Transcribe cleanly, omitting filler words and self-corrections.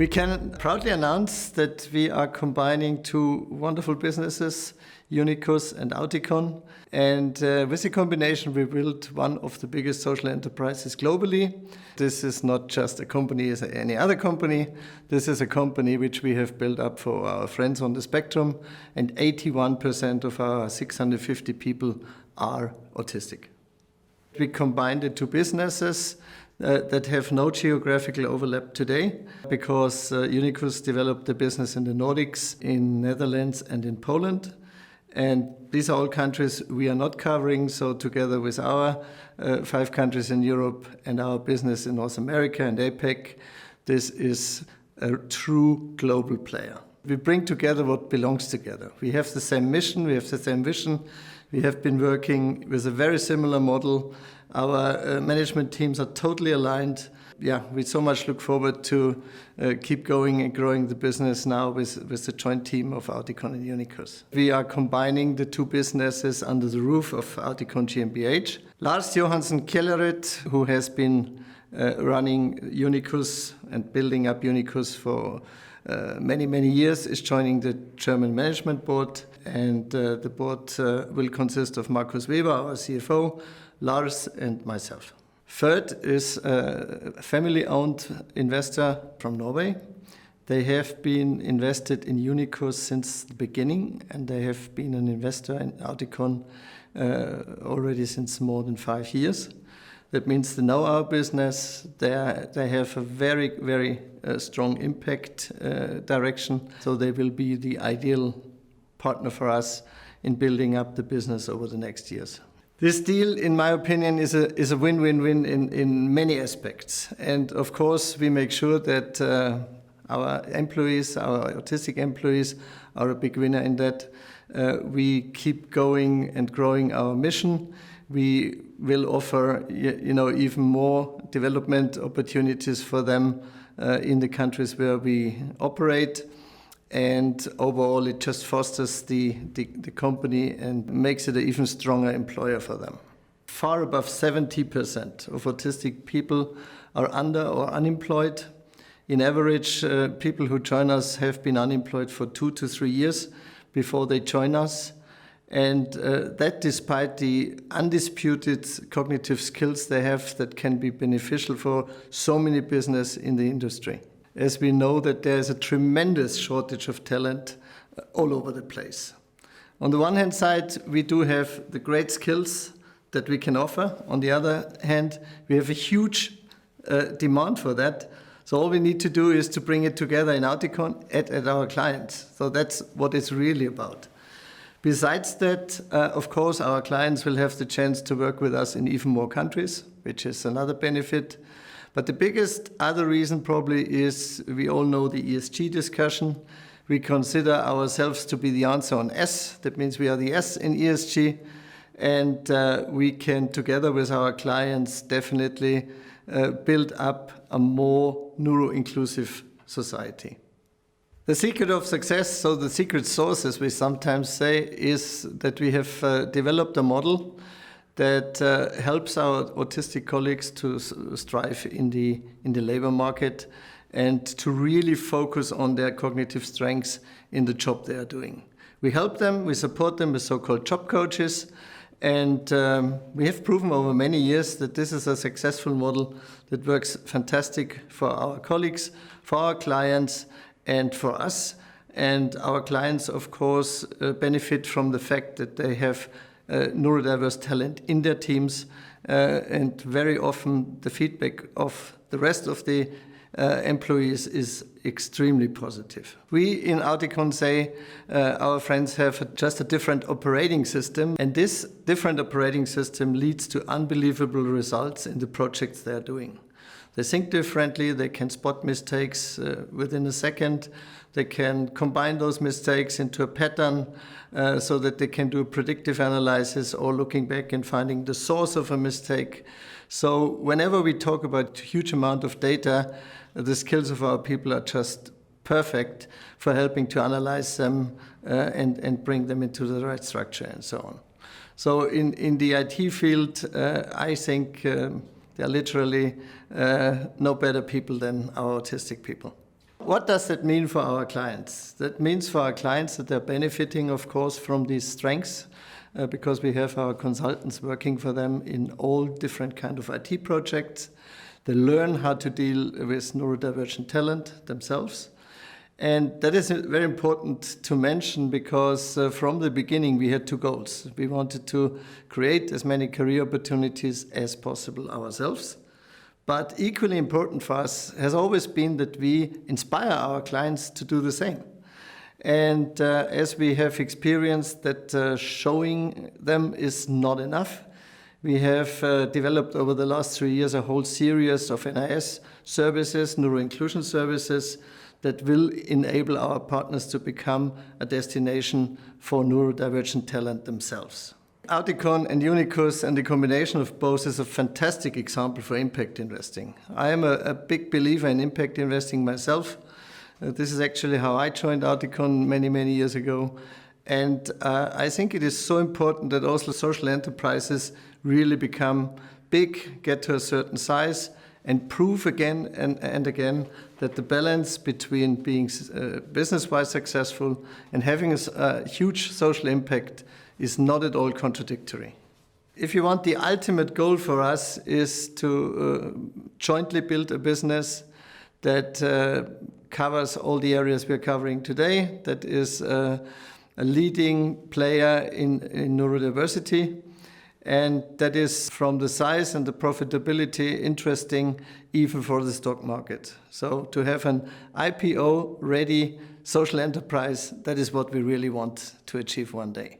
We can proudly announce that we are combining two wonderful businesses, Unicus and Auticon. And with the combination, we built one of the biggest social enterprises globally. This is not just a company as any other company. This is a company which we have built up for our friends on the spectrum. And 81% of our 650 people are autistic. We combined the two businesses that have no geographical overlap today because Unicus developed the business in the Nordics, in Netherlands and in Poland. And these are all countries we are not covering, so together with our 5 countries in Europe and our business in North America and APEC, this is a true global player. We bring together what belongs together. We have the same mission, we have the same vision. We have been working with a very similar model. Our management teams are totally aligned. Yeah, we so much look forward to keep going and growing the business now with the joint team of Auticon and Unicus. We are combining the two businesses under the roof of Auticon GmbH. Lars Johansson Kjellered, who has been running Unicus and building up Unicus for many, many years, is joining the German management board. And the board will consist of Markus Weber, our CFO, Lars and myself. Ferd is a family-owned investor from Norway. They have been invested in Unicus since the beginning, and they have been an investor in Auticon already since more than 5 years. That means they know our business. They have a very, very strong impact direction, so they will be the ideal partner for us in building up the business over the next years. This deal, in my opinion, is a win-win-win in many aspects. And of course, we make sure that our employees, our autistic employees, are a big winner in that. We keep going and growing our mission. We will offer, even more development opportunities for them in the countries where we operate. And overall, it just fosters the company and makes it an even stronger employer for them. Far above 70% of autistic people are under or unemployed. In average, people who join us have been unemployed for 2 to 3 years before they join us. And that despite the undisputed cognitive skills they have that can be beneficial for so many business in the industry. As we know that there is a tremendous shortage of talent all over the place. On the one hand side, we do have the great skills that we can offer. On the other hand, we have a huge demand for that. So all we need to do is to bring it together in Auticon at our clients. So that's what it's really about. Besides that, of course, our clients will have the chance to work with us in even more countries, which is another benefit. But the biggest other reason probably is we all know the ESG discussion. We consider ourselves to be the answer on S. That means we are the S in ESG. And we can, together with our clients, definitely build up a more neuro-inclusive society. The secret of success, so the secret sauce, as we sometimes say, is that we have developed a model that helps our autistic colleagues to strive in the labor market and to really focus on their cognitive strengths in the job they are doing. We help them, we support them with so-called job coaches, and we have proven over many years that this is a successful model that works fantastic for our colleagues, for our clients, and for us. And our clients, of course, benefit from the fact that they have neurodiverse talent in their teams, and very often the feedback of the rest of the employees is extremely positive. We in Auticon say our friends have just a different operating system, and this different operating system leads to unbelievable results in the projects they are doing. They think differently, they can spot mistakes within a second, they can combine those mistakes into a pattern so that they can do predictive analysis or looking back and finding the source of a mistake. So whenever we talk about a huge amount of data, the skills of our people are just perfect for helping to analyze them and bring them into the right structure and so on. So in the IT field, I think there are literally no better people than our autistic people. what does that mean for our clients? That means for our clients that they're benefiting, of course, from these strengths because we have our consultants working for them in all different kind of IT projects. They learn how to deal with neurodivergent talent themselves. And that is very important to mention because from the beginning we had two goals. We wanted to create as many career opportunities as possible ourselves. But equally important for us has always been that we inspire our clients to do the same. And as we have experienced that showing them is not enough, we have developed over the last 3 years a whole series of NIS services, neuro-inclusion services, that will enable our partners to become a destination for neurodivergent talent themselves. Auticon and Unicus and the combination of both is a fantastic example for impact investing. I am a big believer in impact investing myself. This is actually how I joined Auticon many years ago. And I think it is so important that also social enterprises really become big, get to a certain size, and prove again and again that the balance between being business-wise successful and having a huge social impact is not at all contradictory. If you want, the ultimate goal for us is to jointly build a business that covers all the areas we're covering today, that is a leading player in neurodiversity, and that is from the size and the profitability interesting even for the stock market. So to have an IPO-ready social enterprise, that is what we really want to achieve one day.